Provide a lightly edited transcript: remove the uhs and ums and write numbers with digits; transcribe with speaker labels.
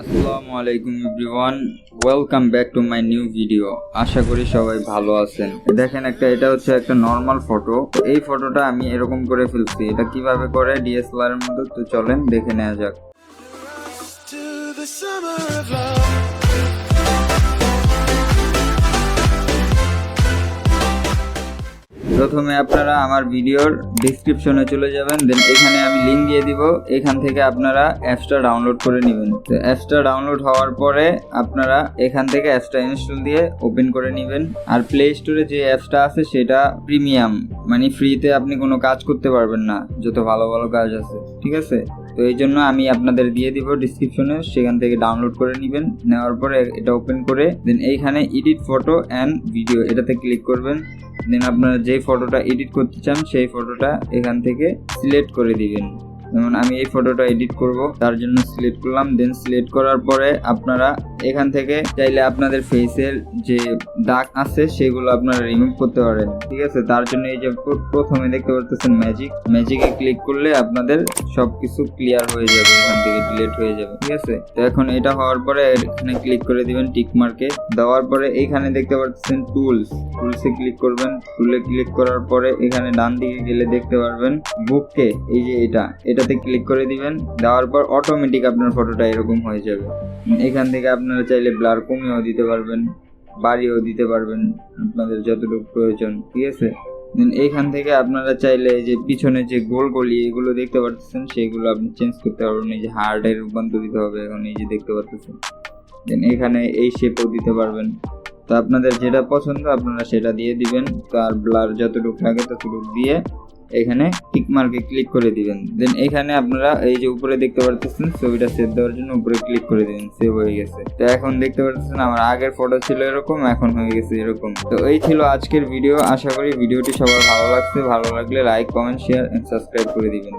Speaker 1: আসসালামু আলাইকুম everyone, welcome back to my new video. আশা করি সবাই ভালো আছেন। দেখেন এটা হচ্ছে একটা নর্মাল ফটো। এই ফটোটা আমি এরকম করে ফেলছি। এটা কিভাবে করে ডিএসএলআর এর মধ্যে, তো চলেন দেখে নেওয়া যাক। প্রথমে আপনারা আমার ভিডিওর ডেসক্রিপশনে চলে যাবেন, দেন এখানে আমি লিঙ্ক দিয়ে দিব। এখান থেকে আপনারা অ্যাপসটা ডাউনলোড করে নেবেন। তো অ্যাপসটা ডাউনলোড হওয়ার পরে আপনারা এখান থেকে অ্যাপসটা ইনস্টল দিয়ে ওপেন করে নেবেন। আর প্লে স্টোরে যে অ্যাপসটা আছে সেটা প্রিমিয়াম, মানে ফ্রিতে আপনি কোনো কাজ করতে পারবেন না, যত ভালো ভালো কাজ আছে, ঠিক আছে। তো এই জন্য আমি আপনাদের দিয়ে দিব ডিসক্রিপশনে, সেখান থেকে ডাউনলোড করে নেবেন। নেওয়ার পরে এটা ওপেন করে দেন এইখানে এডিট ফটো অ্যান্ড ভিডিও এটাতে ক্লিক করবেন। দেন আপনারা যে ফটোটা এডিট করতে চান সেই ফটোটা এখান থেকে সিলেক্ট করে দিবেন। যেমন আমি এই ফটোটা এডিট করব, তার জন্য সিলেক্ট করলাম। দেন সিলেক্ট করার পরে আপনারা এখান থেকে চাইলে আপনাদের ফেসের যে দাগ আছে সেগুলো আপনারা রিমুভ করতে পারেন, ঠিক আছে। তার জন্য এই যে প্রথমে দেখতে পাচ্ছেন ম্যাজিকে ক্লিক করলে আপনাদের সবকিছু ক্লিয়ার হয়ে যাবে, এখান থেকে ডিলিট হয়ে যাবে, ঠিক আছে। তো এখন এটা হওয়ার পরে এখানে ক্লিক করে দিবেন টিক মার্কে। দেওয়ার পরে এইখানে দেখতে পাচ্ছেন টুলসে ক্লিক করবেন। টুলে ক্লিক করার পরে এখানে ডান দিকে গেলে দেখতে পারবেন বুককে, এই যে এটাতে ক্লিক করে দিবেন। দেওয়ার পর অটোমেটিক আপনার ফটোটা এরকম হয়ে যাবে। এখান থেকে আপনারা চাইলে ব্লার কমিয়েও দিতে পারবেন, বাড়িয়েও দিতে পারবেন, আপনাদের যতটুকু প্রয়োজন, ঠিক আছে। দেন এইখান থেকে আপনারা চাইলে যে পিছনে যে গোলগলি এগুলো দেখতে পাচ্ছেন সেগুলো আপনি চেঞ্জ করতে পারবেন। এই যে হার্ডে রূপান্তরিত হবে এখন, এই যে দেখতে পাচ্ছেন। দেন এখানে এই শেপও দিতে পারবেন। তো আপনাদের যেটা পছন্দ আপনারা সেটা দিয়ে দিবেন। তো আর ব্লার যতটুকু লাগে ততটুকু দিয়ে এখানে টিক মার্কে ক্লিক করে দিবেন। দেন এখানে আপনারা এই যে উপরে দেখতে পাচ্ছেন ছবিটা সেভ দেওয়ার জন্য উপরে ক্লিক করে দিবেন, সেভ হয়ে গেছে। তো এখন দেখতে পাচ্ছেন আমার আগের ফটো ছিল এরকম, এখন হয়ে গেছে এরকম। তো এই ছিল আজকের ভিডিও। আশা করি ভিডিওটি সবার ভালো লাগছে। ভালো লাগলে like, comment, share and subscribe করে দিবেন।